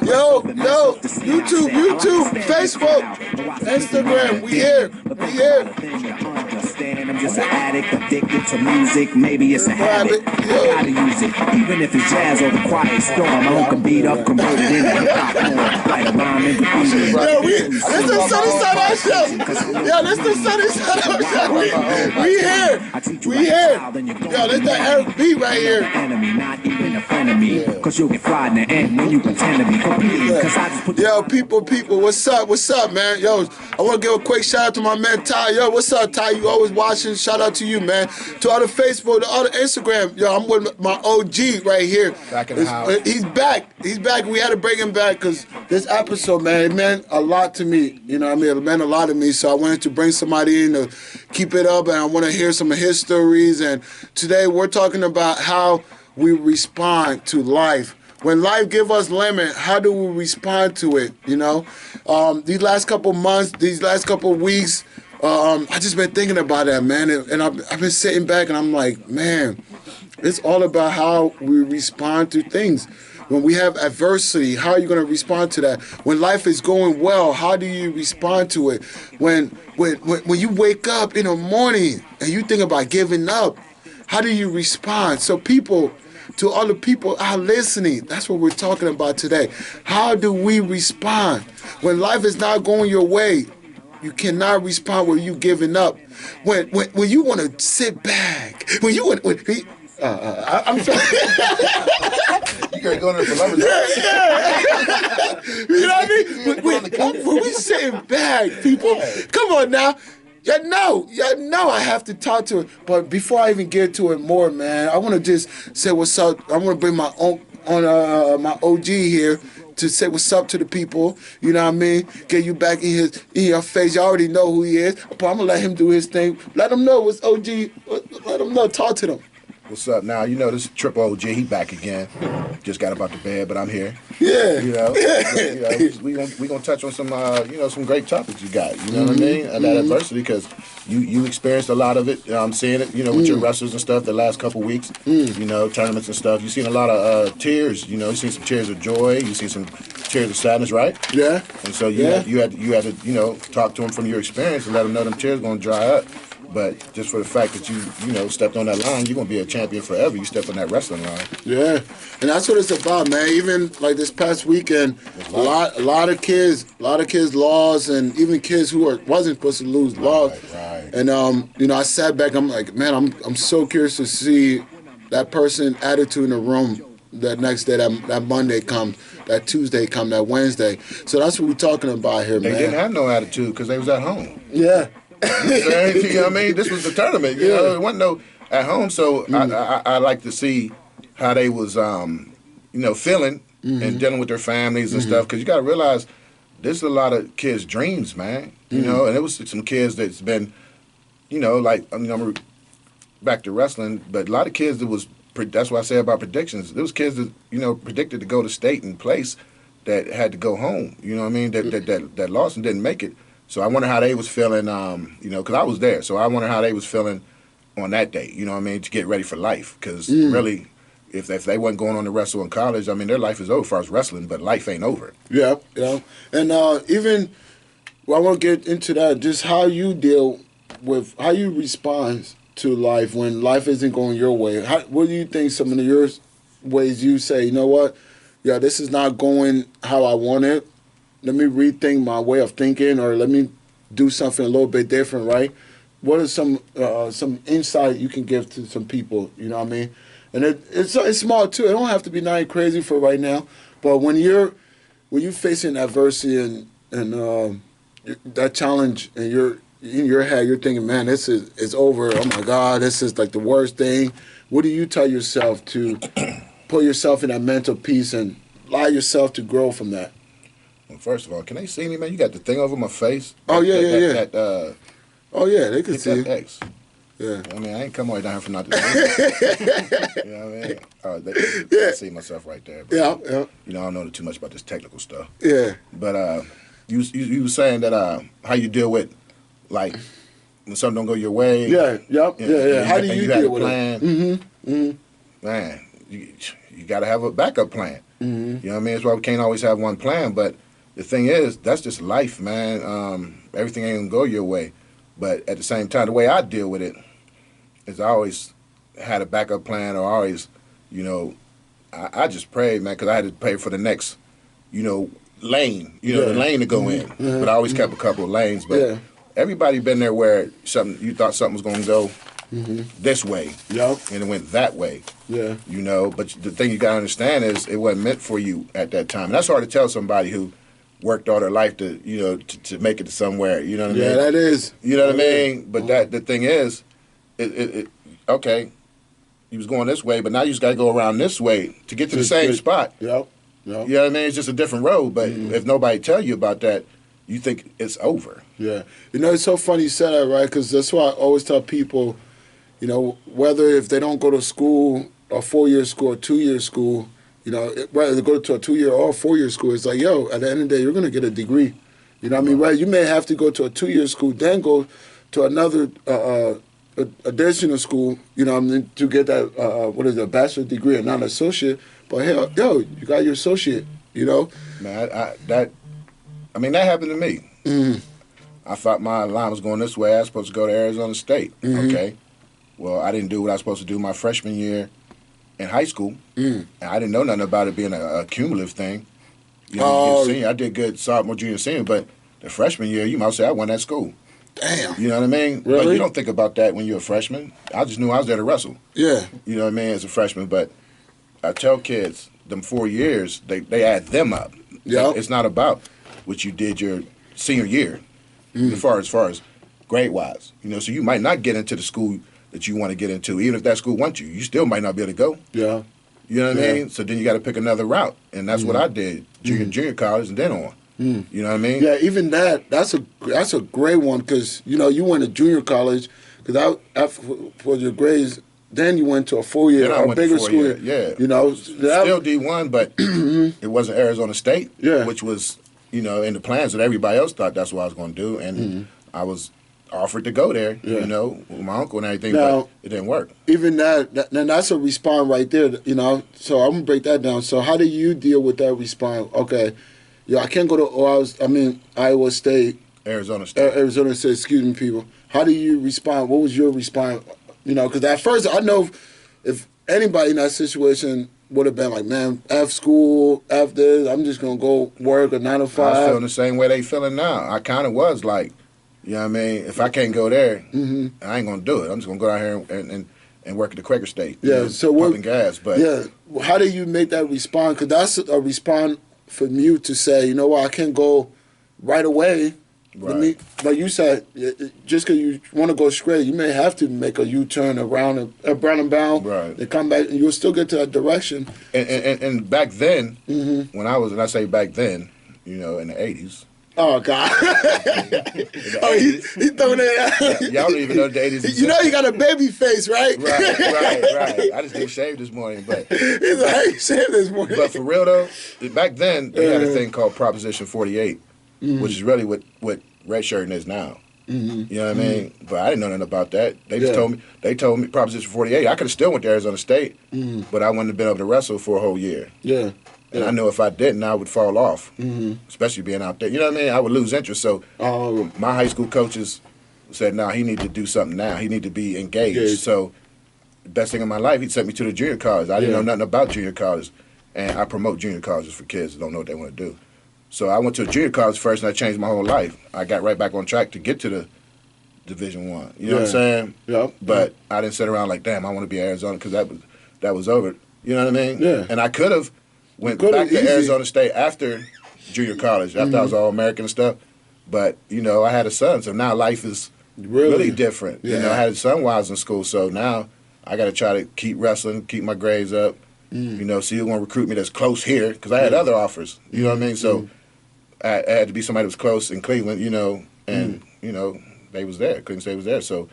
Yo, YouTube, Facebook, Instagram, we here. I'm just an addict, addicted to music. Maybe it's a habit. I gotta use it, even if it's jazz or the quiet storm. I hook a beat up, converted into hip hop form, like a rhyme in the beat. Yo, this is SonnieSideUpShow. Yo, this is SonnieSideUpShow. We here. Yo, this that Eric B right here. Enemy, not even a friend of me. Cause you'll get fried in the end when you pretend to be completely. Cause I just put Yo, people, what's up, man? Yo, I want to give a quick shout out to my man Ty. Yo, what's up, Ty? You always watching. Shout out to you, man. To all the Facebook, to all the Instagram. Yo, I'm with my OG right here. Back in the house. He's back. We had to bring him back because this episode, man, it meant a lot to me. You know what I mean? It meant a lot to me. So I wanted to bring somebody in to keep it up, and I want to hear some of his stories. And today we're talking about how we respond to life. When life give us lemon, how do we respond to it? You know, these last couple months, these last couple weeks, I just been thinking about that, man, and I've been sitting back and I'm like, man, it's all about how we respond to things. When we have adversity, how are you going to respond to that? When life is going well, how do you respond to it? When you wake up in the morning and you think about giving up, how do you respond? So people, to all the people out listening, that's what we're talking about today. How do we respond? When life is not going your way, you cannot respond when you giving up. When you want to sit back, when you want, I'm sorry. You gotta go there for lovers. Yeah. You know what I mean? When we sitting back, people, come on now. Y'all know I have to talk to it. But before I even get to it more, man, I want to just say what's up. I want to bring my my OG here to say what's up to the people. You know what I mean? Get you back in your face. You already know who he is. But I'm going to let him do his thing. Let him know what's OG. Let him know. Talk to them. What's up now? You know, this is Triple OG. He back again. Just got up out the bed, but I'm here. Yeah. You know, we gonna touch on some some great topics you got. You know what I mean? And that adversity, because you experienced a lot of it. I'm seeing it. You know, with your wrestlers and stuff the last couple weeks. You know, tournaments and stuff. You seen a lot of tears. You know, you seen some tears of joy. You seen some tears of sadness, right? Yeah. And so you had to talk to them from your experience and let them know them tears gonna dry up. But just for the fact that you stepped on that line, you're gonna be a champion forever. You stepped on that wrestling line. Yeah, and that's what it's about, man. Even like this past weekend, a lot of kids lost, and even kids who wasn't supposed to lose lost. Right. And I sat back. I'm like, man, I'm so curious to see that person attitude in the room that next day, that Monday comes, that Tuesday comes, that Wednesday. So that's what we're talking about here, man. They didn't have no attitude because they was at home. Yeah. You know what I mean? This was the tournament. You know, it wasn't no at home. So I like to see how they was, feeling and dealing with their families and stuff. Because you got to realize there's a lot of kids' dreams, man. You know, and it was some kids that's been, I'm back to wrestling, but a lot of kids that was. That's what I say about predictions. There was kids that predicted to go to state and place that had to go home. You know what I mean? That lost and didn't make it. So I wonder how they was feeling, because I was there. So I wonder how they was feeling on that day, you know what I mean, to get ready for life. Because really, if they wasn't going on to wrestle in college, I mean, their life is over as far as wrestling, but life ain't over. Yeah, And even, I want to get into that, just how you deal with, how you respond to life when life isn't going your way. What do you think some of your ways you say, you know what, this is not going how I want it. Let me rethink my way of thinking, or let me do something a little bit different, right? What are some insight you can give to some people, you know what I mean? And it's small too. It don't have to be nothing crazy for right now. But when you're facing adversity and that challenge, and you're in your head, you're thinking, man, it's over. Oh my God, this is like the worst thing. What do you tell yourself to put yourself in that mental peace and allow yourself to grow from that? Well, first of all, can they see me, man? You got the thing over my face. Oh, yeah. Oh, yeah, they can see that X. Yeah. I mean, I ain't come all the way down here for nothing. You know what I mean? I see myself right there. But, yeah. I don't know too much about this technical stuff. Yeah. But you were saying that how you deal with, like, when something don't go your way. Yeah. How do you deal with it? Mm-hmm. Man, you got to have a backup plan. You know what I mean? That's why we can't always have one plan. But the thing is, that's just life, man. Everything ain't gonna go your way. But at the same time, the way I deal with it is I always had a backup plan, or always, you know, I just prayed, man, because I had to pay for the next, you know, lane, the lane to go in. But I always kept a couple of lanes. But everybody been there where you thought something was gonna go this way, and it went that way. You know, but the thing you gotta understand is it wasn't meant for you at that time. And that's hard to tell somebody who worked all their life to, you know, to make it to somewhere. You know what I mean? Yeah, that is. You know what I mean? But the thing is, okay, you was going this way, but now you just got to go around this way to get to the same spot. You know what I mean? It's just a different road. But if nobody tell you about that, you think it's over. Yeah. You know, it's so funny you said that, right? Because that's why I always tell people, you know, whether if they don't go to school, a 4-year school or 2-year school, you know, whether they go to a 2-year or 4-year school, it's like, yo, at the end of the day, you're going to get a degree. You know what I mean? Right? You may have to go to a 2-year school, then go to another additional school, you know what I mean, to get that, a bachelor's degree and not an associate. But hell, yo, you got your associate, you know? Man, that happened to me. I thought my line was going this way. I was supposed to go to Arizona State. Okay. Well, I didn't do what I was supposed to do my freshman year in high school. And I didn't know nothing about it being a cumulative thing. You know, senior, I did good sophomore, junior, senior, but the freshman year, you might say I won that school. Damn. You know what I mean? Really? But you don't think about that when you're a freshman. I just knew I was there to wrestle. Yeah. You know what I mean, as a freshman. But I tell kids, them 4 years, they add them up. Yeah. It's not about what you did your senior year, as far as grade-wise. You know, so you might not get into the school that you want to get into. Even if that school wants you, you still might not be able to go. Yeah. You know what I mean? So then you got to pick another route. And that's what I did, junior college and then on. You know what I mean? Yeah, even that's a great one because, you know, you went to junior college because for your grades, then you went to a 4-year or bigger school. Yeah. You know. Still D1, but it wasn't Arizona State, which was, you know, in the plans that everybody else thought that's what I was going to do. And I was offered to go there, you know, with my uncle and everything, now, but it didn't work. Even then that's a response right there, you know. So I'm going to break that down. So how do you deal with that response? Okay. Yeah, I can't go to Iowa State. Arizona State. Arizona State, excuse me, people. How do you respond? What was your response? You know, because at first I know if anybody in that situation would have been like, man, F school, F this, I'm just going to go work a 9 to 5. I was feeling the same way they feeling now. I kind of was like, you know what I mean? If I can't go there, I ain't going to do it. I'm just going to go out here and work at the Quaker State. Yeah, you know, so pumping gas. But yeah, how do you make that response? Because that's a response for you to say, you know what, I can't go right away. Right. Like you said, just because you want to go straight, you may have to make a U-turn around and bound, right, and come back, and you'll still get to that direction. And back then, when and I say back then, you know, in the 80s. Oh, God. He throwing it out. Y'all don't even know the 80s. You know you got a baby face, right? Right. I just didn't shave this morning, but he's like, I shaved this morning. But for real though, back then they had a thing called Proposition 48, which is really what redshirting is now. You know what I mean? But I didn't know nothing about that. They just told me Proposition 48. I could have still went to Arizona State, but I wouldn't have been able to wrestle for a whole year. Yeah. And I knew if I didn't, I would fall off, especially being out there. You know what I mean? I would lose interest. So my high school coaches said, no, he need to do something now. He need to be engaged. So the best thing in my life, he sent me to the junior college. I didn't know nothing about junior college. And I promote junior colleges for kids that don't know what they want to do. So I went to a junior college first, and I changed my whole life. I got right back on track to get to the Division I. You know what I'm saying? Yeah. But I didn't sit around like, damn, I want to be Arizona because that was over. You know what I mean? Yeah. And I could have went back to Arizona State after junior college, after I was All-American and stuff. But, you know, I had a son, so now life is really different. Yeah. You know, I had a son while I was in school, so now I got to try to keep wrestling, keep my grades up, you know, see who's going to recruit me that's close here, because I had other offers, you know what I mean? So I had to be somebody that was close in Cleveland, you know, and, you know, they was there. Couldn't say it was there. So,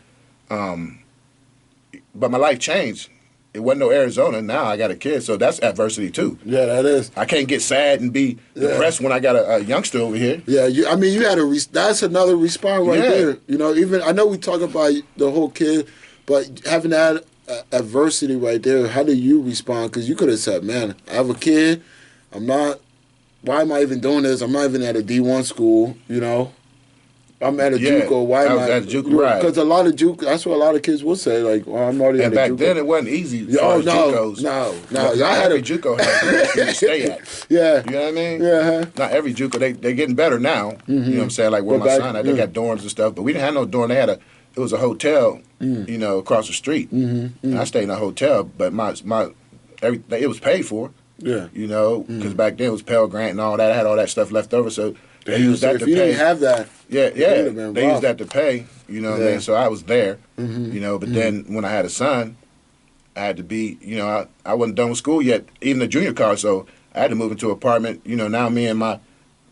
but my life changed. It wasn't no Arizona. Now I got a kid, so that's adversity too. Yeah, that is. I can't get sad and be depressed when I got a youngster over here. Yeah, you had that's another response right there. You know, even I know we talk about the whole kid, but having that adversity right there, how do you respond? Because you could have said, "Man, I have a kid. I'm not. Why am I even doing this? I'm not even at a D1 school. You know, I'm at a JUCO. Why am I at a JUCO? Right. Because a lot of JUCO. That's what a lot of kids will say. Like, well, I'm already and at a JUCO. And back then, it wasn't easy. Oh JUCOs. no. Not every JUCO has to stay at. Yeah. You know what I mean? Yeah. Not every JUCO. They getting better now. Mm-hmm. You know what I'm saying? Like where my son at, they got dorms and stuff. But we didn't have no dorm. It was a hotel. You know, across the street. And I stayed in a hotel, but everything it was paid for. Yeah. You know, because back then it was Pell Grant and all that. I had all that stuff left over, so they used that to pay. If you didn't have that, they used that to pay. You know what I mean? So I was there. You know, but then when I had a son, I had to be. You know, I wasn't done with school yet, even the junior college. So I had to move into an apartment. You know, now me and my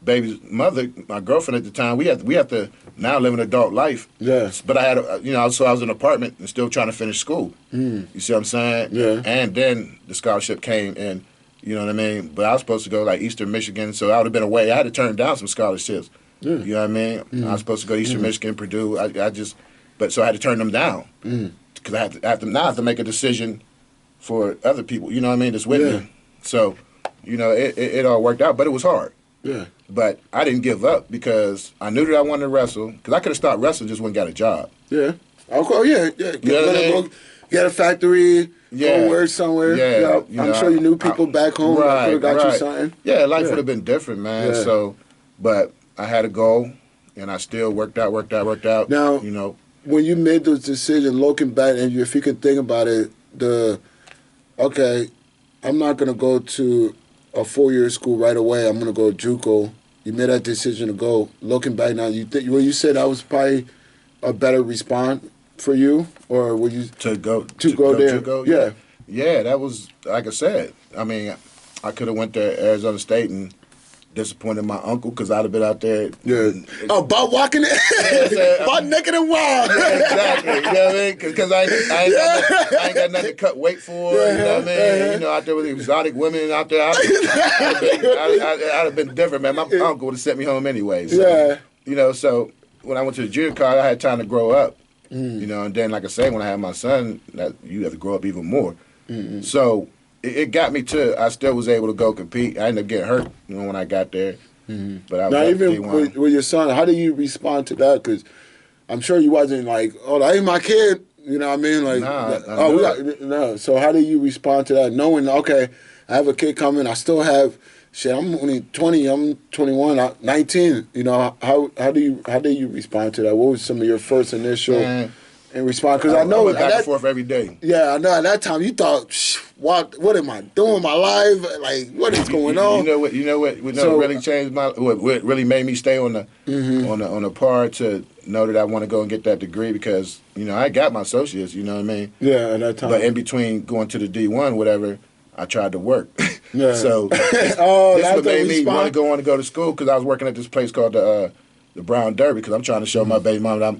baby's mother, my girlfriend at the time, we have to now live an adult life. Yes. But I had, so I was in an apartment and still trying to finish school. You see what I'm saying? Yeah. And then the scholarship came and. You know what I mean? But I was supposed to go like Eastern Michigan, so I would have been away. I had to turn down some scholarships. You know what I mean? I was supposed to go to Eastern Michigan, Purdue. So I had to turn them down because I have to make a decision for other people. You know what I mean? That's with me. So, you know, it all worked out, but it was hard. Yeah. But I didn't give up because I knew that I wanted to wrestle. Because I could have stopped wrestling, just wouldn't got a job. Yeah. Oh yeah. Get a factory. Go work somewhere. Yeah, I'm sure you knew people back home that could have got you something. Yeah, life would have been different, man. Yeah. So, but I had a goal, and I still worked out. Now, you know, when you made those decisions, looking back, and if you can think about it, I'm not gonna go to a 4-year school right away. I'm gonna go JUCO. You made that decision to go. Looking back now, you said that was probably a better response for you, or were you to go there? Yeah, that was like I said. I mean, I could have went to Arizona State and disappointed my uncle because I'd have been out there. Yeah. Butt walking it, butt naked and wild. Yeah, exactly. You know what I mean? Because I ain't got nothing to cut weight for. You know what I mean? You know, out there with the exotic women out there, I'd have been different, man. My uncle would have sent me home anyway. So, you know, so when I went to the junior college, I had time to grow up. You know, and then, like I say, when I had my son, you have to grow up even more. So it got me to, I still was able to go compete. I ended up getting hurt, you know, when I got there. But I was now, even with your son, how do you respond to that? Because I'm sure you wasn't like, oh, that ain't my kid. You know what I mean? Like, no. So how do you respond to that? Knowing, okay, I have a kid coming, I still have. Shit, I'm only 20. I'm 21. 19. You know, how do you respond to that? What was some of your first initial and response? Because I know I went back and forth every day. Yeah, I know. At that time, you thought, what am I doing in my life? Like, what is going on? You know what really changed what really made me stay on the par to know that I want to go and get that degree because you know I got my associates. You know what I mean? Yeah, at that time. But in between going to the D1, whatever. I tried to work. Yeah. So this what made me want to go to school because I was working at this place called the Brown Derby because I'm trying to show my baby mom that I'm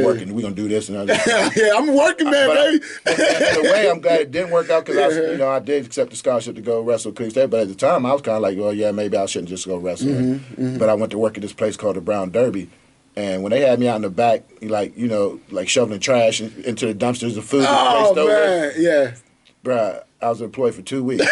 working. We're going to do this and that. Yeah, I'm working, man, baby. In a way, I'm glad it didn't work out because I did accept the scholarship to go wrestle Queen State. But at the time, I was kind of like, well, yeah, maybe I shouldn't just go wrestle. But I went to work at this place called the Brown Derby. And when they had me out in the back, like shoveling trash into the dumpsters of food, oh man, yeah, bruh. I was employed for 2 weeks.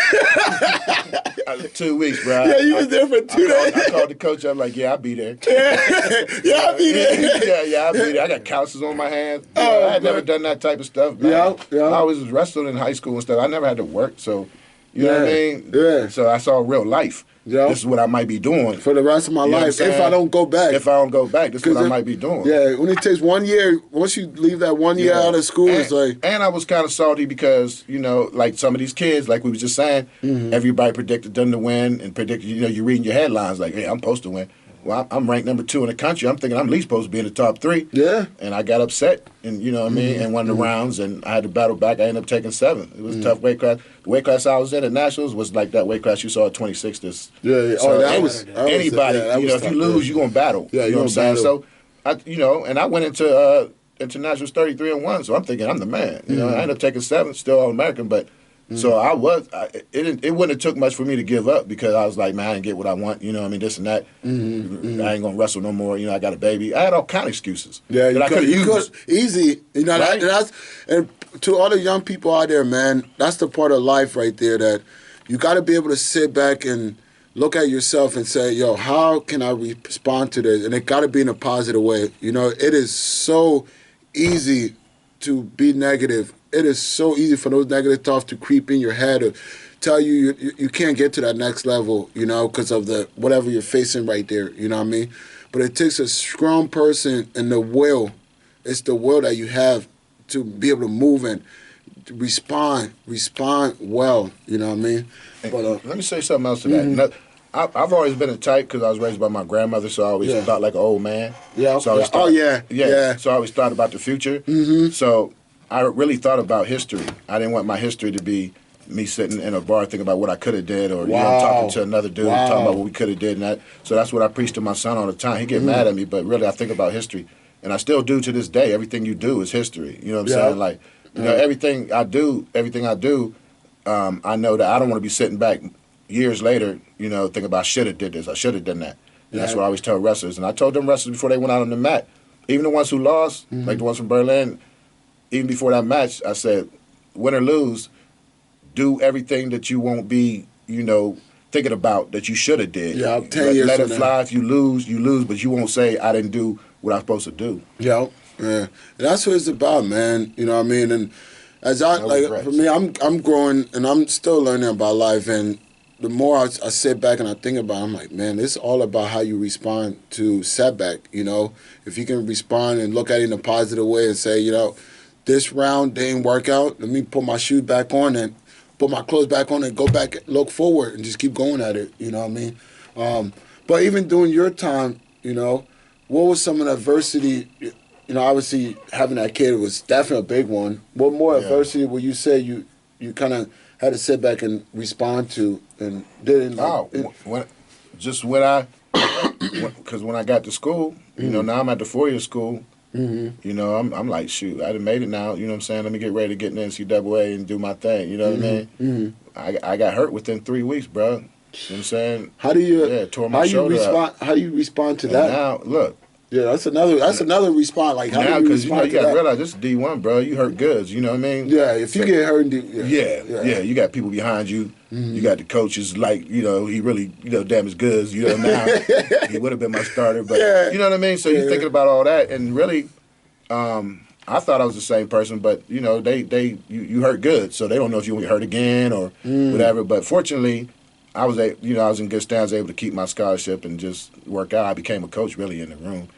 2 weeks, bro. Yeah, you was there for 2 days. I called the coach. I'm like, yeah, I'll be there. Yeah, I'll be there. Yeah, I'll be there. I got calluses on my hands. I had never done that type of stuff, man. Yeah. I always was wrestling in high school and stuff. I never had to work, so you know what I mean? Yeah. So I saw real life. Yeah. This is what I might be doing. For the rest of my life, if I don't go back. If I don't go back, this is what I might be doing. Yeah, when it takes 1 year, once you leave that 1 year out of school, it's like... And I was kind of salty because, like some of these kids, like we was just saying, everybody predicted them to win and predicted, you're reading your headlines like, hey, I'm supposed to win. Well, I'm ranked number 2 in the country. I'm thinking I'm at least supposed to be in the top 3. Yeah. And I got upset, and you know what I mean, and won the rounds, and I had to battle back. I ended up taking 7. It was a tough weight class. The weight class I was in at Nationals was like that weight class you saw at 26. Yeah. So that was anybody. If you lose, you're gonna battle. Yeah, you know what I'm saying. So, and I went into Nationals 33-1. So I'm thinking I'm the man. I ended up taking 7, still All American, but. So it wouldn't have took much for me to give up because I was like, man, I didn't get what I want, this and that. I ain't gonna wrestle no more, I got a baby. I had all kind of excuses. Yeah, that I could use. Easy. Right? And to all the young people out there, man, that's the part of life right there that you got to be able to sit back and look at yourself and say, yo, how can I respond to this? And it got to be in a positive way. You know, it is so easy to be negative. It is so easy for those negative thoughts to creep in your head or tell you can't get to that next level, you know, because of the whatever you're facing right there, you know what I mean? But it takes a strong person and the will. It's the will that you have to be able to move and respond well, you know what I mean? But let me say something else to that. No, I've always been a type because I was raised by my grandmother, so I always thought like an old man. Yeah. So I always thought, So I always thought about the future. So I really thought about history. I didn't want my history to be me sitting in a bar thinking about what I could have did, or you know, talking to another dude talking about what we could have did. And that. So that's what I preach to my son all the time. He get mad at me, but really I think about history, and I still do to this day. Everything you do is history. You know what I'm saying? Like, you know, everything I do, I know that I don't want to be sitting back years later, you know, thinking about I should have did this, I should have done that. And that's what I always tell wrestlers. And I told them wrestlers before they went out on the mat, even the ones who lost, like the ones from Berlin, even before that match, I said, win or lose, do everything that you won't be, you know, thinking about that you should have did. Yeah, 10 years let it from fly. If you lose, but you won't say I didn't do what I'm supposed to do. Yeah. And that's what it's about, man. You know what I mean? And as for me, I'm growing and I'm still learning about life, and the more I sit back and I think about it, I'm like, man, it's all about how you respond to setback, you know? If you can respond and look at it in a positive way and say, you know, this round didn't work out, let me put my shoes back on and put my clothes back on and go back, look forward and just keep going at it, you know what I mean? But even during your time, you know, what was some of the adversity, you know, obviously having that kid was definitely a big one. What more adversity would you say you kind of had to sit back and respond to and didn't? Because when I got to school, you know, now I'm at the 4-year school. You know, I'm like, shoot, I done made it now. You know what I'm saying? Let me get ready to get in the NCAA and do my thing. You know what I mean? I got hurt within 3 weeks, bro. You know what I'm saying? How do you? Tore my shoulder up. How do you respond to that? Now, look. Yeah, that's another response. Like, how now, do you because respond you got to realize this is D1, bro. You hurt goods. You know what I mean? Yeah, if you get hurt, you got people behind you. You got the coaches. Like, you know, he really, you know, damn his goods. You know, now he would have been my starter, but you know what I mean. So you're thinking about all that, and really, I thought I was the same person, but you know, you hurt good, so they don't know if you will get hurt again or whatever. But fortunately, I was in good stands, able to keep my scholarship and just work out. I became a coach really in the room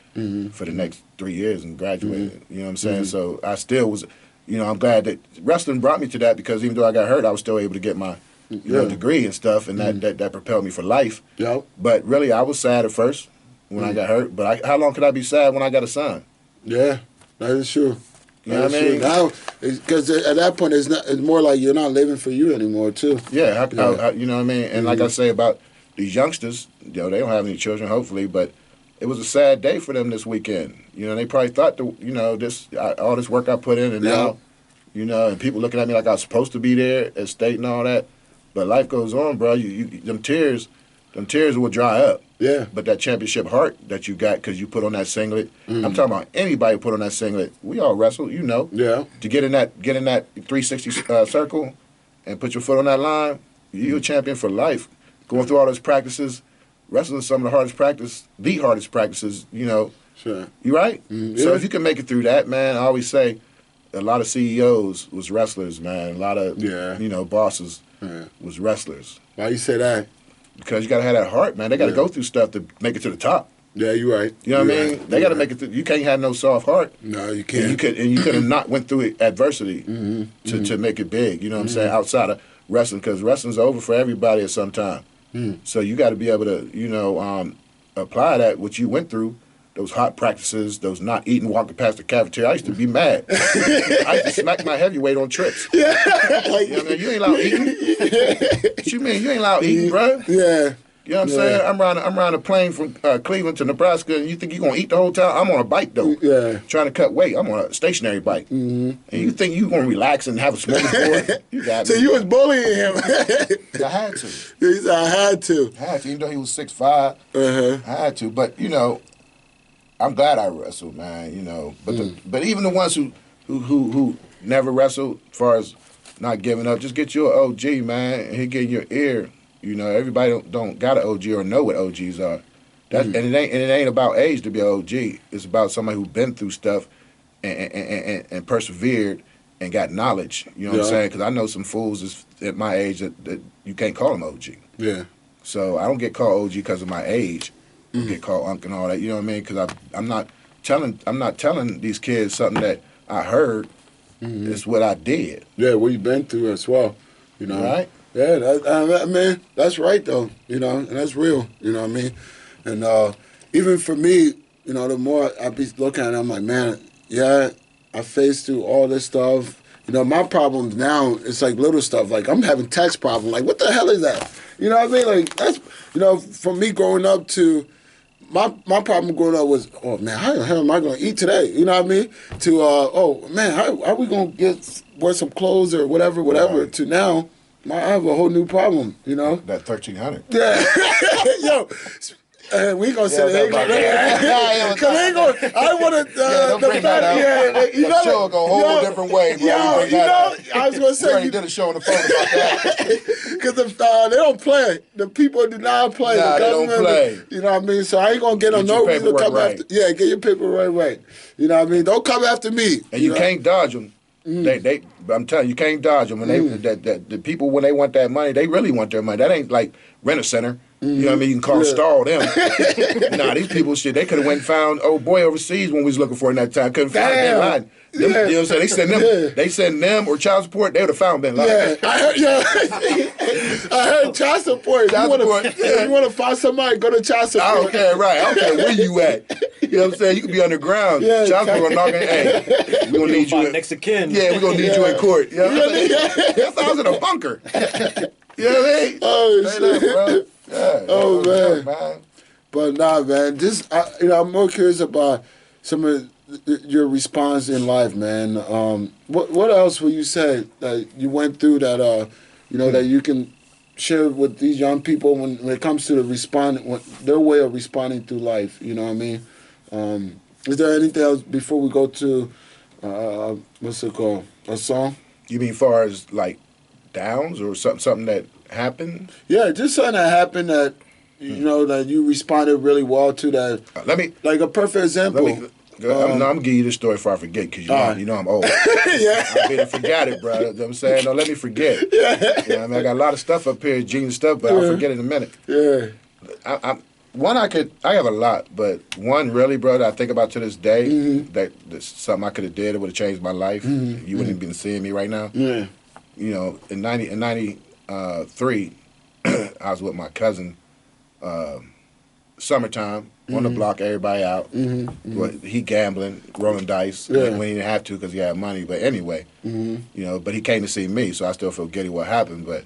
for the next 3 years and graduated. You know what I'm saying? So I still was, you know, I'm glad that wrestling brought me to that, because even though I got hurt, I was still able to get my degree and stuff, and that propelled me for life. Yep. But really, I was sad at first when I got hurt. But how long could I be sad when I got a son? Yeah, that is true. You know what I mean? Now, because at that point, it's more like you're not living for you anymore, too. Yeah, you know what I mean? And like I say about these youngsters, you know, they don't have any children, hopefully, but it was a sad day for them this weekend. You know, they probably thought, all this work I put in, and now, you know, and people looking at me like I was supposed to be there at state and all that. But life goes on, bro. Them tears will dry up. Yeah. But that championship heart that you got because you put on that singlet, I'm talking about anybody put on that singlet. We all wrestle, you know. Yeah. To get in that 360 circle and put your foot on that line, you're a champion for life. Going through all those practices, wrestling is some of the hardest practices, you know. Sure. You right? Yeah. So if you can make it through that, man, I always say a lot of CEOs was wrestlers, man. A lot of, you know, bosses was wrestlers. Why you say that? Because you got to have that heart, man. They got to go through stuff to make it to the top. Yeah, you're right. You know what I mean? They got to make it through. You can't have no soft heart. No, you can't. And you could have not went through adversity to make it big. You know what I'm saying? Outside of wrestling, because wrestling's over for everybody at some time. So you got to be able to, you know, apply that, what you went through, those hot practices, those not eating, walking past the cafeteria. I used to be mad. I used to smack my heavyweight on trips. Yeah. You know what I mean? You ain't allowed eating. What you mean? You ain't allowed eating, bro? Yeah. You know what I'm saying? I'm riding a plane from Cleveland to Nebraska, and you think you're going to eat the whole time? I'm on a bike, though. Yeah. Trying to cut weight. I'm on a stationary bike. And you think you're going to relax and have a smorgasbord? You got me. So you was bullying him. I had to. He said, I had to. Even though he was 6'5", I had to. But, you know, I'm glad I wrestled, man, you know. But but even the ones who never wrestled, as far as not giving up. Just get you an OG, man, and he get in your ear. You know, everybody don't got an OG or know what OGs are. That's, and it ain't about age to be an OG. It's about somebody who's been through stuff and persevered and got knowledge. You know what I'm saying? Because I know some fools at my age that you can't call them OG. Yeah. So I don't get called OG because of my age. I get called Unc and all that. You know what I mean? Because I'm not telling these kids something that I heard. It's what I did. Yeah, what you been through as well. You know. Right. Yeah, I mean, that's right though. You know, and that's real. You know what I mean? And even for me, you know, the more I be looking at it, I'm like, man, yeah, I faced through all this stuff. You know, my problems now, it's like little stuff. Like, I'm having text problems. Like, what the hell is that? You know what I mean? Like, that's, you know, from me growing up to, my problem growing up was, oh, man, how the hell am I going to eat today? You know what I mean? To, oh, man, how are we going to wear some clothes or whatever, Right. to now, I have a whole new problem, you know? That 1300. Yeah. Yo, we ain't gonna say that. Cause they ain't gonna. I want to. Don't bring that out. Yeah, you know. Show go a whole different way, bro. Yo, you know. I was gonna We say. already did a show on the phone about that. Because they don't play. The people do not play. Nah, the they don't government, play. You know what I mean? So I ain't gonna get on Get no your reason to come paperwork after. Yeah, get your paperwork right. You know what I mean? Don't come after me. And you know? can't dodge them. They I'm telling you, you can't dodge them. When the people, when they want that money, they really want their money. That ain't like rent a center. You know what I mean? You can call stall them. Nah, these people, shit, they could have went and found old boy overseas when we was looking for him that time. Couldn't find Bin Laden. Them, you know what I'm saying? They send them or child support, they would have found Bin Laden. Yeah, I heard child support. You want to find somebody, go to child support. I don't care, right. I don't care where you at. You know what I'm saying? You could be underground. Yeah, child support knocking, hey, we're going to need you. Next to kin. Yeah, we're going to need you in court. You know what I'm saying? That's how I was in a bunker. You know what I mean? Oh, straight up, bro. Yeah, Oh, man. man. But nah, man. I'm more curious about some of your response in life, man. What else will you say that you went through that that you can share with these young people when it comes to their way of responding to life? You know what I mean? Is there anything else before we go to what's it called? A song? You mean far as like downs or something that happened? Yeah, just something that happened that you know that you responded really well to. That like a perfect example. I'm gonna give you this story before I forget, because you know I'm old. Yeah. I better forget it, bro. You know what I'm saying? Don't let me forget. Yeah. You know what I mean? I got a lot of stuff up here, genius stuff, but I'll forget in a minute. Yeah. I have a lot, but one really, bro, that I think about to this day, that's something I could have did, it would have changed my life. You wouldn't have been seeing me right now. Yeah. You know, in 93, I was with my cousin, summertime, on the block, everybody out. But he gambling, rolling dice, when he didn't have to because he had money. But anyway, you know, but he came to see me, so I still feel giddy what happened. But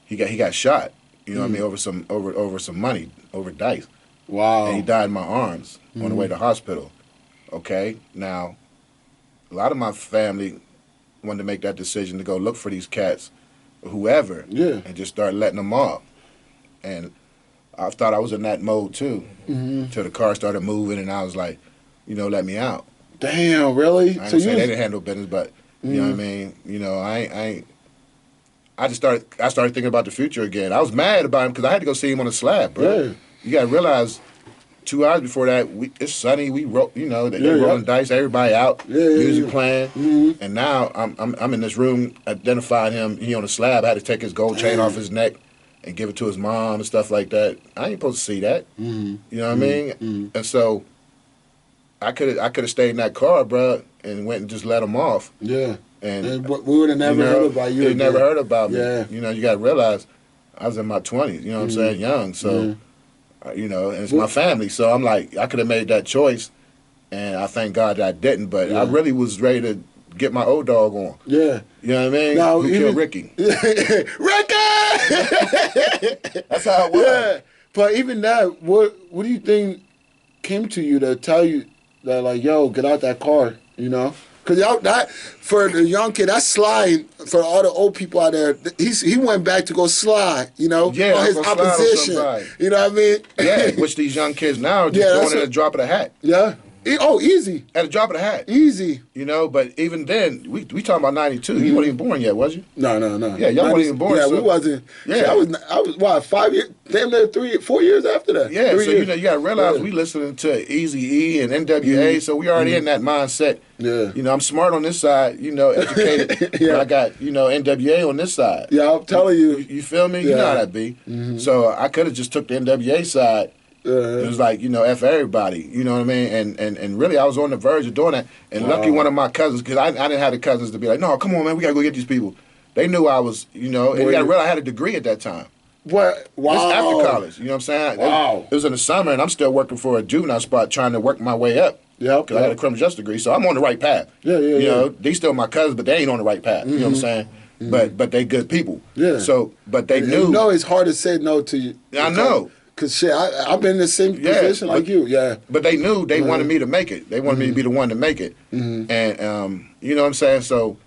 he got shot, you know what I mean, over some money, over dice. Wow. And he died in my arms on the way to the hospital. Okay, now, a lot of my family wanted to make that decision to go look for these cats, whoever, and just start letting them off. And I thought I was in that mode too, till the car started moving, and I was like, you know, let me out. Damn, really? I ain't say they didn't handle business, but you know what I mean. You know, I started thinking about the future again. I was mad about him because I had to go see him on the slab, bro. Yeah. You gotta realize, 2 hours before that, it's sunny. We wrote, you know, they're rolling dice. Everybody out, music playing, and now I'm in this room identifying him. He on the slab. I had to take his gold chain off his neck and give it to his mom and stuff like that. I ain't supposed to see that. You know what I mean? And so I could have stayed in that car, bro, and went and just let him off. Yeah. And we would have never heard about you. They never heard about me. Yeah. You know, you got to realize I was in my 20s. You know what I'm saying? Young. So, you know, and it's my family. So I'm like, I could have made that choice, and I thank God that I didn't. But I really was ready to get my old dog on. Yeah. You know what I mean? Now, who killed Ricky? Ricky! That's how it was. Yeah. But even that, what do you think came to you to tell you that, like, yo, get out that car, you know? Because that, for the young kid, that's sliding for all the old people out there. He went back to go slide, you know, on his opposition. You know what I mean? Yeah, which these young kids now are just going in the drop of the hat. Yeah. Oh, easy. At a drop of the hat. Easy. You know, but even then, we talking about 92. You weren't even born yet, was you? No. Yeah, y'all weren't even born. Yeah, so, we wasn't. Yeah. See, I was what, 5 years, damn near 4 years after that. Yeah, 3 so years. you know, you gotta realize we listening to Easy E and NWA, so we already in that mindset. Yeah. You know, I'm smart on this side, you know, educated. Yeah. But I got, you know, NWA on this side. Yeah, I'm telling you. You feel me? You know how that be. So I could have just took the NWA side. It was like, you know, F everybody. You know what I mean? And really, I was on the verge of doing that. And lucky one of my cousins, because I didn't have the cousins to be like, no, come on, man, we got to go get these people. They knew I was, you know, and you got to realize I had a degree at that time. What? Wow. It's after college. You know what I'm saying? Wow. It was in the summer, and I'm still working for a juvenile spot trying to work my way up. Yeah. Because I got a criminal justice degree, so I'm on the right path. You know, they still my cousins, but they ain't on the right path. You know what I'm saying? But they good people. Yeah. So, but they knew. You know it's hard to say no to you. I know. Because, shit, I've been in the same position like you. Yeah. But they knew they wanted me to make it. They wanted me to be the one to make it. And, you know what I'm saying? So,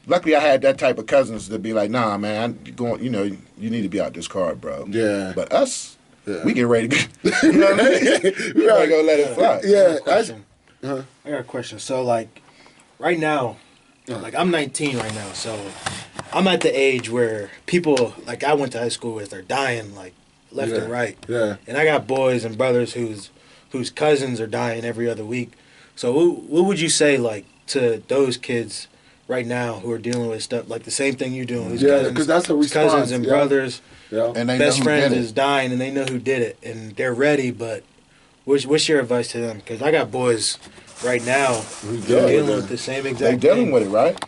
luckily I had that type of cousins to be like, nah, man, you know, you need to be out this car, bro. Yeah. But us, we get ready to go. You know what I mean? We gotta go let it fly. Yeah. I got a question. So, like, right now, like, I'm 19 right now, so I'm at the age where people, like, I went to high school with, are dying, like, left and right. Yeah. And I got boys and brothers whose cousins are dying every other week. So, what would you say, like, to those kids right now who are dealing with stuff, like the same thing you're doing? Whose because that's a response. cousins and brothers, And they best know who friends did it. is dying, and they know who did it, and they're ready, but what's your advice to them? Because I got boys right now dealing with the same exact They dealing thing. with it, right?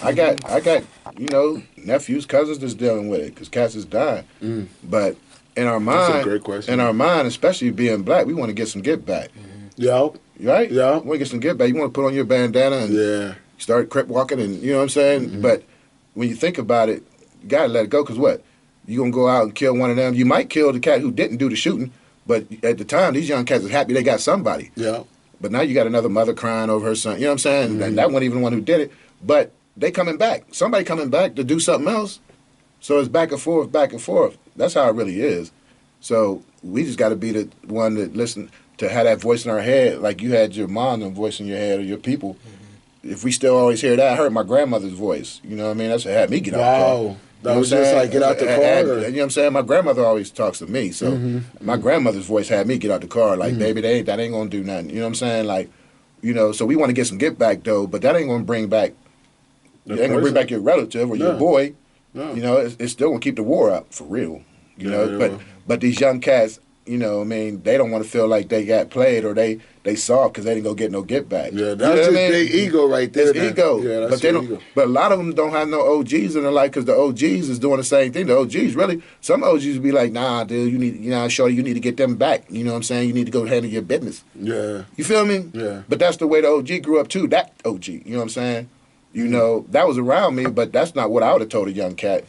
I got you know, nephews, cousins that's dealing with it because cats is dying. But in our mind, That's a great question. in our mind, especially being black, we want to get some get back. Yeah. Right? Yeah. You want to get some get back. You want to put on your bandana and start crip walking, and you know what I'm saying? But when you think about it, you got to let it go because what? You going to go out and kill one of them. You might kill the cat who didn't do the shooting, but at the time, these young cats are happy they got somebody. Yeah. But now you got another mother crying over her son. You know what I'm saying? And that wasn't even the one who did it. But they coming back. Somebody coming back to do something else. So it's back and forth, back and forth. That's how it really is. So we just got to be the one that listen to have that voice in our head, like you had your mom and voice in your head or your people. If we still always hear that, I heard my grandmother's voice. You know what I mean? That's what had me get out the car. Wow. That was just like get out the car. You know what I'm saying? My grandmother always talks to me, so my grandmother's voice had me get out the car. Like, baby, that ain't gonna do nothing. You know what I'm saying? Like, you know, so we want to get some get back though, but that ain't gonna bring back. It ain't gonna bring back your relative or your boy. No. You know, it's still gonna keep the war up for real. You know, but these young cats, you know, I mean, they don't want to feel like they got played or they soft because they didn't go get no get back. Yeah, You that's know what just I mean? their ego right there. It's ego. Yeah, that's but they their don't. ego. But a lot of them don't have no OGs in their life because the OGs is doing the same thing. The OGs really, some OGs would be like, nah, dude, you know, shorty, you need to get them back. You know what I'm saying? You need to go handle your business. Yeah. You feel me? Yeah. But that's the way the OG grew up too. That OG, you know what I'm saying? You know, that was around me, but that's not what I would have told a young cat.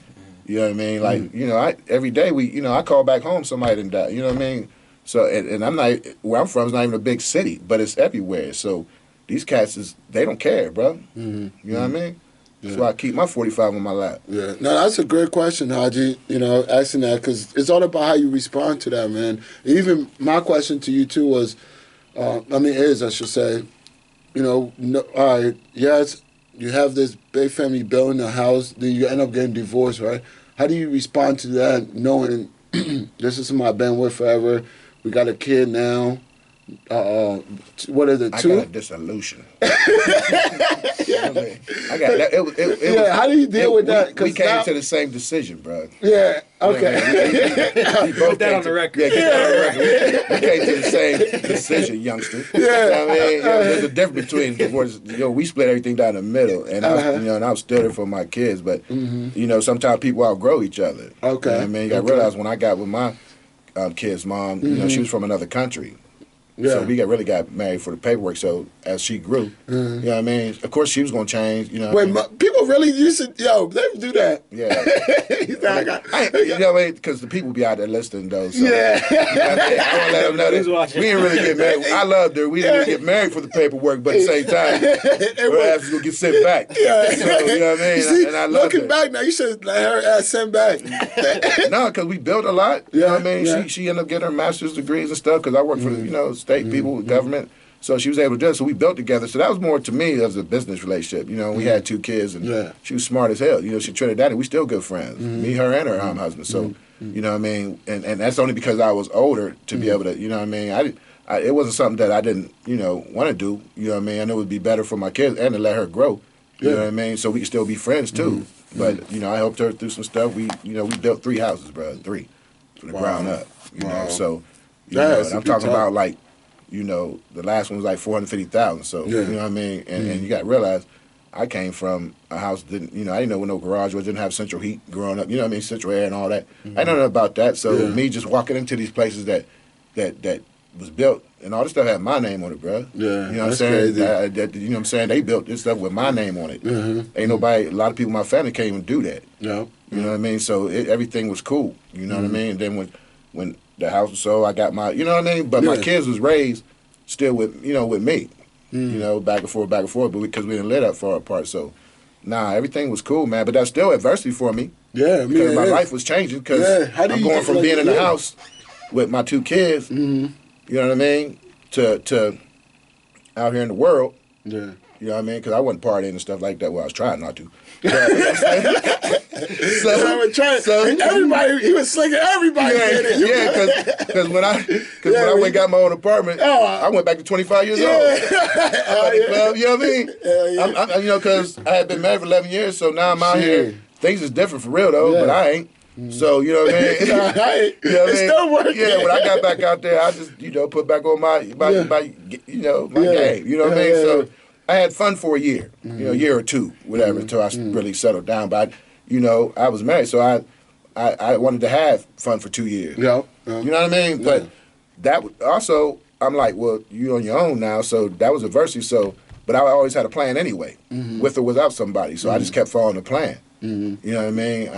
You know what I mean? Like, you know, every day I call back home, somebody done died. You know what I mean? So, and I'm not, where I'm from is not even a big city, but it's everywhere. So these cats, they don't care, bro. You know what I mean? Yeah. So I keep my 45 on my lap. Yeah. No, that's a great question, Haji. You know, asking that because it's all about how you respond to that, man. Even my question to you too was, I should say, you know, no, all right, yes, you have this big family building a house, then you end up getting divorced, right? How do you respond to that, knowing this is somebody I've been with forever? We got a kid now. What is it? I 2? got a dissolution. You know what I mean? I got that. It was, how do you deal with that? We 'Cause came now- to the same decision, bro. Yeah. Okay. We both Put that came on the record. Yeah, get that on the record. We came to the same decision, youngster. Yeah. You know what I mean? You know, there's a difference between divorce. You know, we split everything down the middle, and I was still there for my kids. But you know, sometimes people outgrow each other. Okay. You know what I mean, you got to realize when I got with my kid's mom, you know, she was from another country. Yeah. So we really got married for the paperwork. So as she grew, you know what I mean? Of course, she was going to change, you know. Wait, people really used to, they do that. Yeah. You know, You know what I mean? Because the people be out there listening, though. So, Yeah. You know what I mean? I want to let them know Who's that watching? we didn't really get married. I loved her. We didn't really get married for the paperwork, but at the same time, her ass was going to get sent back. Yeah. So, you know what I mean? You see, And I loved looking her. back now, you should let her ass sent back. No, because we built a lot. You know what I mean? Yeah. She ended up getting her master's degrees and stuff because I worked for the, you know, state people, government. So she was able to do it. So we built together. So that was more to me as a business relationship. You know, we had 2 kids, and she was smart as hell. You know, she Trinidadian. We still good friends. Me, her, and her husband. So, you know what I mean? And that's only because I was older to be able to, you know what I mean? It wasn't something that I didn't, you know, want to do. You know what I mean? I knew it would be better for my kids and to let her grow. You know what I mean? So we could still be friends, too. But, you know, I helped her through some stuff. We built 3 houses, bro. 3 from the ground up. You know, so, you know, and I'm talking about, like, you know, the last one was like 450,000. So, you know what I mean? And you got to realize, I came from a house I didn't know where no garage was, didn't have central heat growing up. You know what I mean? Central air and all that. I didn't know about that. So me just walking into these places that was built, and all this stuff had my name on it, bro. Yeah, you know what I'm saying? You know what I'm saying? They built this stuff with my name on it. Ain't nobody. A lot of people in my family can't even do that. Yeah. You know what I mean? So everything was cool. You know what I mean? And then when the house was sold, I got my. You know what I mean? But my kids was raised still with me. You know, back and forth, but because we didn't live that far apart. So, everything was cool, man. But that's still adversity for me. Yeah, because my life was changing. Because I'm going from being in the house with my 2 kids. You know what I mean? To out here in the world. Yeah. You know what I mean? Because I wasn't partying and stuff like that. Well, I was trying not to. But, so everybody, he was slinging everybody. Because when I went and got my own apartment, I went back to 25 years old. Club, you know what I mean? You know, because I had been married for 11 years, so now I'm out here. Things is different for real though, but I ain't. So, you know what I mean? You know what I mean? It's still working. Yeah, when I got back out there, I just, put back on my game. You know what I mean? So I had fun for a year, a year or 2, whatever, until I really settled down. But, I was married, so I wanted to have fun for 2 years. You know what I mean? But that also, I'm like, well, you're on your own now, so that was adversity. So, but I always had a plan anyway, with or without somebody. So I just kept following the plan. You know what I mean?